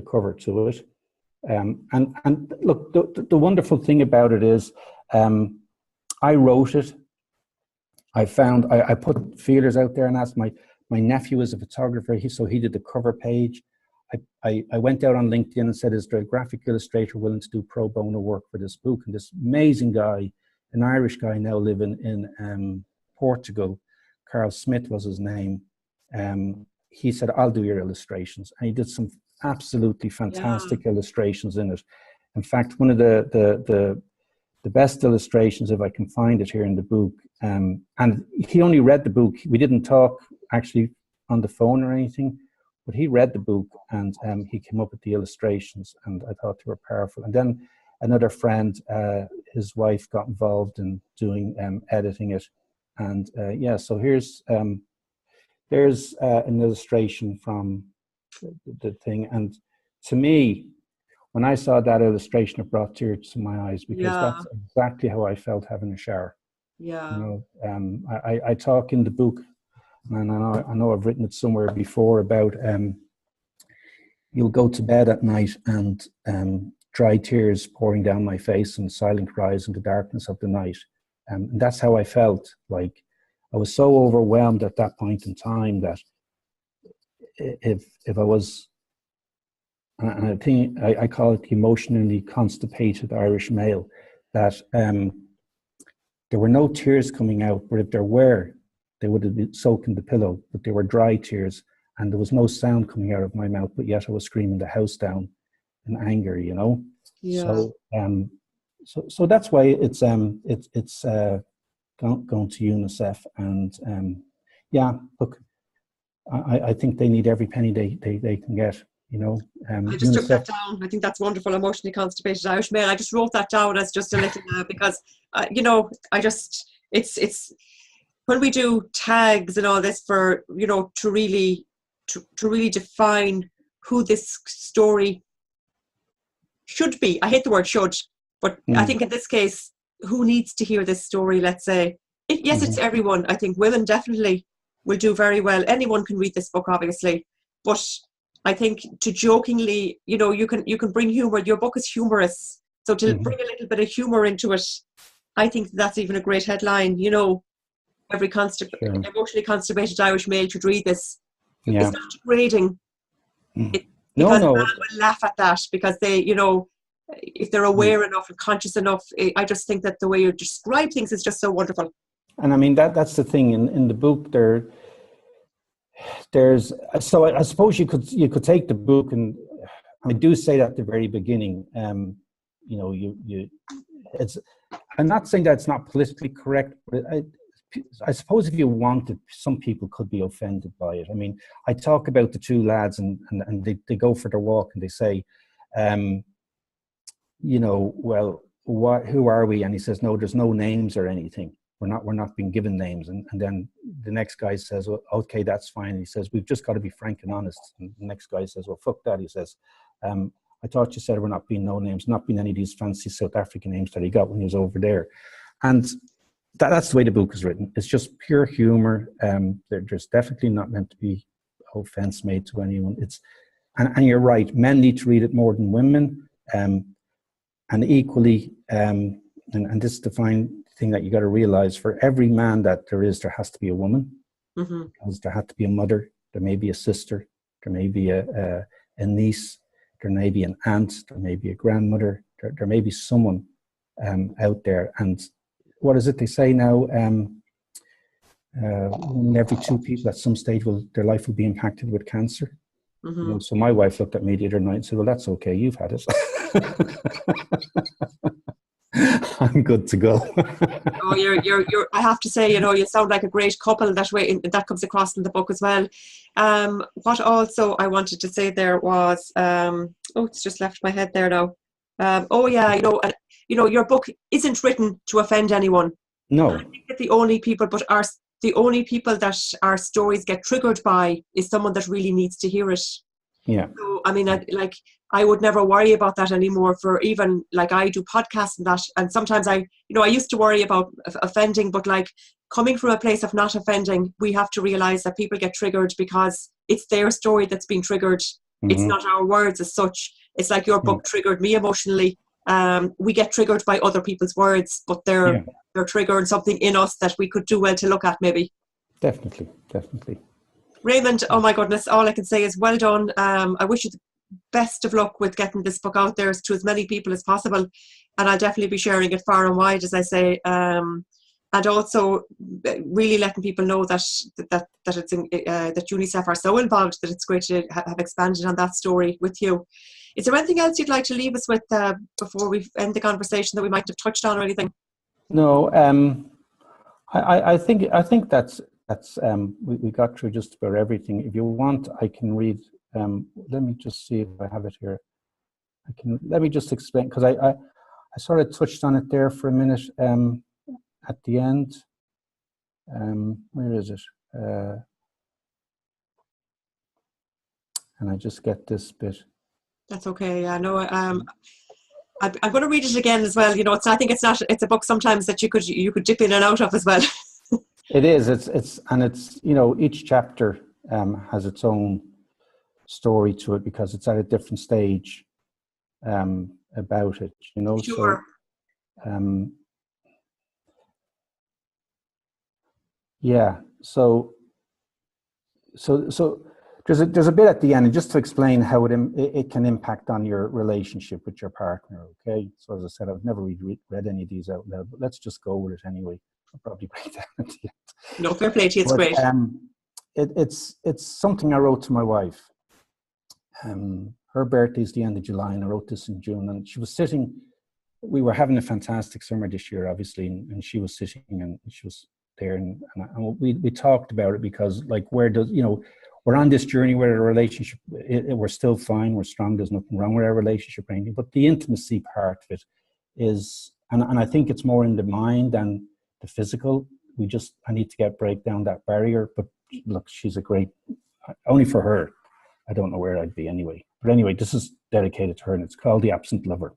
cover to it. And look, the wonderful thing about it is, I wrote it. I put feelers out there and asked my nephew is a photographer, so he did the cover page. I went out on LinkedIn and said, is there a graphic illustrator willing to do pro bono work for this book? And this amazing guy, an Irish guy now living in Portugal, Carl Smith was his name. He said, I'll do your illustrations. And he did some absolutely fantastic illustrations in it. In fact, one of the best illustrations, if I can find it here in the book, and he only read the book. We didn't talk actually on the phone or anything, but he read the book, and he came up with the illustrations, and I thought they were powerful. And then another friend, his wife got involved in doing editing it, and so there's an illustration from the thing, and to me, when I saw that illustration, it brought tears to my eyes, because that's exactly how I felt having a shower. Yeah. You know, I talk in the book, and I know I've written it somewhere before about you'll go to bed at night and dry tears pouring down my face and silent cries in the darkness of the night. And that's how I felt. Like, I was so overwhelmed at that point in time that if I was, and I think I call it the emotionally constipated Irish male, that there were no tears coming out, but if there were, they would have been soaked in the pillow, but they were dry tears, and there was no sound coming out of my mouth, but yet I was screaming the house down in anger, you know? Yeah. So that's why it's going to UNICEF, and look, I think they need every penny they can get, you know. I just took that down. I think that's wonderful. Emotionally constipated Irish male. I just wrote that down as just a little because you know, it's when we do tags and all this for, you know, to really define who this story should be. I hate the word should, but I think in this case, who needs to hear this story, let's say. Yes, it's everyone. I think women definitely will do very well. Anyone can read this book, obviously. But I think to jokingly, you know, you can bring humor. Your book is humorous. So to bring a little bit of humor into it, I think that's even a great headline. You know, every emotionally constipated Irish male should read this. It's not degrading. Because man will laugh at that, because they, you know, if they're aware enough and conscious enough. I just think that the way you describe things is just so wonderful. And I mean, that's the thing in the book. There's so I suppose you could take the book, and I do say that at the very beginning. You know, it's. I'm not saying that it's not politically correct, but I suppose if you wanted, some people could be offended by it. I mean, I talk about the two lads, and they go for their walk, and they say, you know, well, who are we? And he says, no, there's no names or anything. We're not being given names. And then the next guy says, well, okay, that's fine. He says, we've just got to be frank and honest. And the next guy says, well, fuck that. He says, I thought you said we're not being no names, not being any of these fancy South African names that he got when he was over there. And that's the way the book is written. It's just pure humor. There's definitely not meant to be offense made to anyone. And you're right, men need to read it more than women. And equally, and this thing that you got to realize: for every man that there is, there has to be a woman. Mm-hmm. Because there had to be a mother, there may be a sister, there may be a niece, there may be an aunt, there may be a grandmother, there may be someone out there. And what is it they say now? One in every two people at some stage their life will be impacted with cancer. Mm-hmm. You know, so my wife looked at me the other night and said, "Well, that's okay, you've had it." I'm good to go. Oh, you're. I have to say, you sound like a great couple that way. That comes across in the book as well. What also I wanted to say there was, it's just left my head there now. Your book isn't written to offend anyone. No. I think that the only people that our stories get triggered by is someone that really needs to hear it. Yeah. So, I mean, I would never worry about that anymore, for even like I do podcasts and that. And sometimes I used to worry about offending, but like coming from a place of not offending, we have to realize that people get triggered because it's their story that's being triggered. Mm-hmm. It's not our words as such. It's like your book triggered me emotionally. We get triggered by other people's words, but they're triggering something in us that we could do well to look at maybe. Definitely. Raymond, oh my goodness, all I can say is well done. I wish you the best of luck with getting this book out there to as many people as possible. And I'll definitely be sharing it far and wide, as I say. And also really letting people know that it's that UNICEF are so involved, that it's great to have expanded on that story with you. Is there anything else you'd like to leave us with before we end the conversation that we might have touched on or anything? No, I think that's we got through just about everything. If you want, I can read. Let me just see if I have it here. Let me just explain, because I sort of touched on it there for a minute at the end. Where is it? And I just get this bit. That's okay. I know. I'm going to read it again as well. I think it's a book sometimes that you could dip in and out of as well. It is. It's each chapter has its own story to it, because it's at a different stage about it. Sure. So yeah. So there's a bit at the end, and just to explain how it can impact on your relationship with your partner. Okay. So as I said, I've never read any of these out loud, but let's just go with it anyway. I'll probably break down at the end. No, fair play to you. It's great. It's something I wrote to my wife. Her birthday's the end of July, and I wrote this in June. And she was sitting. We were having a fantastic summer this year, obviously, and she was sitting, and she was there, and we talked about it, because like, where does we're on this journey where a relationship, we're still fine, we're strong, there's nothing wrong with our relationship or anything, but the intimacy part of it is, and I think it's more in the mind than the physical. I need to break down that barrier. But look, she's a great, only for her, I don't know where I'd be anyway. But anyway, this is dedicated to her, and it's called The Absent Lover.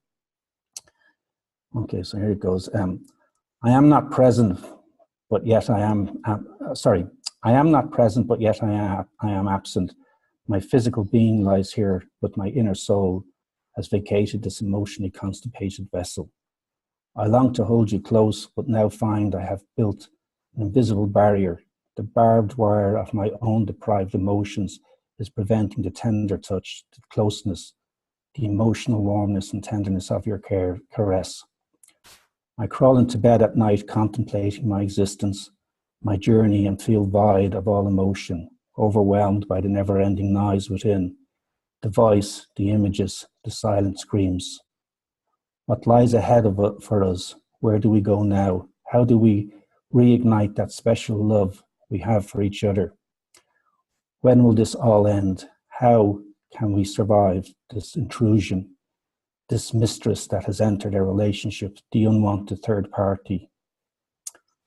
Okay, so here it goes. I am not present, but yet I am, I am not present, but yet I am absent. My physical being lies here, but my inner soul has vacated this emotionally constipated vessel. I long to hold you close, but now find I have built an invisible barrier. The barbed wire of my own deprived emotions is preventing the tender touch, the closeness, the emotional warmness and tenderness of your caress. I crawl into bed at night contemplating my existence, my journey, and feel void of all emotion, overwhelmed by the never-ending noise within, the voice, the images, the silent screams. What lies ahead of it for us? Where do we go now? How do we reignite that special love we have for each other? When will this all end? How can we survive this intrusion, this mistress that has entered our relationship, the unwanted third party?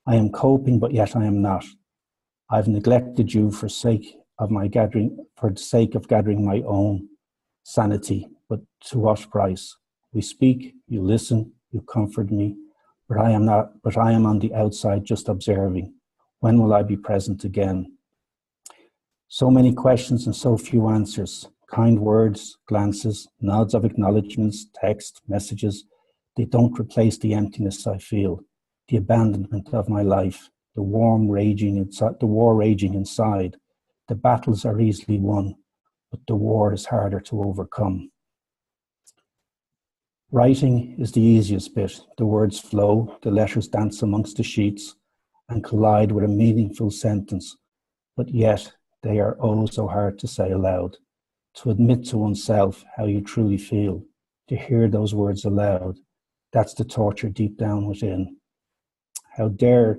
I am coping, but yet I am not. I've neglected you for the sake of gathering my own sanity, but to what price? We speak, you listen, you comfort me, but I am on the outside just observing. When will I be present again? So many questions and so few answers. Kind words, glances, nods of acknowledgements, text, messages. They don't replace the emptiness I feel. the abandonment of my life, the war raging inside. The battles are easily won, but the war is harder to overcome. Writing is the easiest bit. The words flow, the letters dance amongst the sheets and collide with a meaningful sentence, but yet they are oh so hard to say aloud. To admit to oneself how you truly feel, to hear those words aloud, that's the torture deep down within. How dare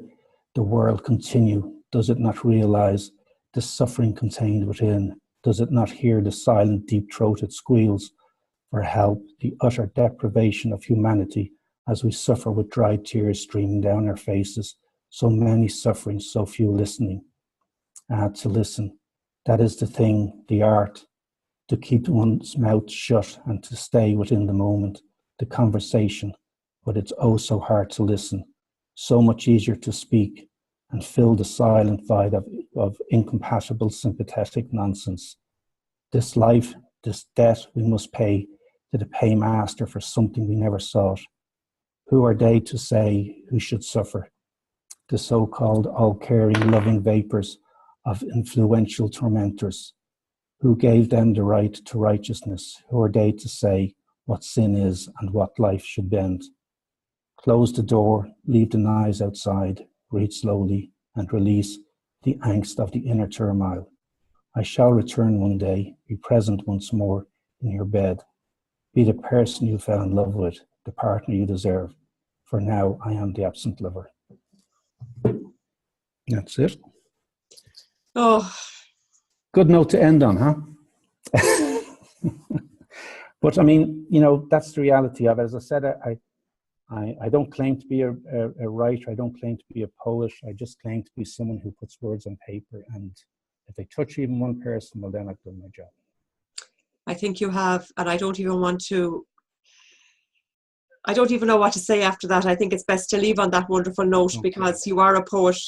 the world continue? Does it not realize the suffering contained within? Does it not hear the silent, deep-throated squeals for help, the utter deprivation of humanity as we suffer with dry tears streaming down our faces, so many suffering, so few listening? To listen, that is the thing, the art, to keep one's mouth shut and to stay within the moment, the conversation, but it's oh so hard to listen, so much easier to speak and fill the silent void of incompatible sympathetic nonsense. This life, this debt we must pay to the paymaster for something we never sought. Who are they to say who should suffer? The so-called all-caring, loving vapors of influential tormentors. Who gave them the right to righteousness? Who are they to say what sin is and what life should bend? Close the door, leave the knives outside, breathe slowly, and release the angst of the inner turmoil. I shall return one day, be present once more in your bed. Be the person you fell in love with, the partner you deserve. For now, I am the absent lover. That's it. Oh, good note to end on, huh? But I mean, you know, that's the reality of it. As I said, I don't claim to be a writer. I don't claim to be a poet. I just claim to be someone who puts words on paper. And if they touch even one person, well, then I've done my job. I think you have, and I don't even know what to say after that. I think it's best to leave on that wonderful note, because you are a poet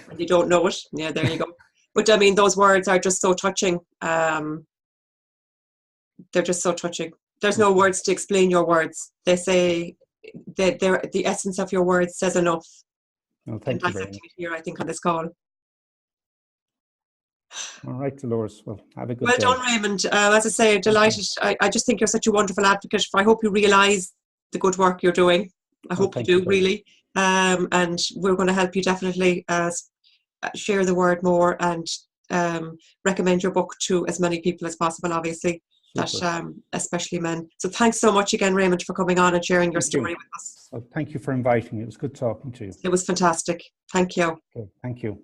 and you don't know it. Yeah, there you go. But I mean, those words are just so touching. They're just so touching. There's no words to explain your words. They say that the essence of your words says enough. Oh, thank you very much. Here, I think, on this call. All right, Dolores. Well, have a good day. Well done, Raymond. As I say, delighted. I just think you're such a wonderful advocate. I hope you realise the good work you're doing. I hope you do, really. And we're going to help you definitely share the word more and recommend your book to as many people as possible, obviously, that, especially men. So thanks so much again, Raymond, for coming on and sharing your story with us. Well, thank you for inviting me. It was good talking to you. It was fantastic. Thank you. Okay, thank you.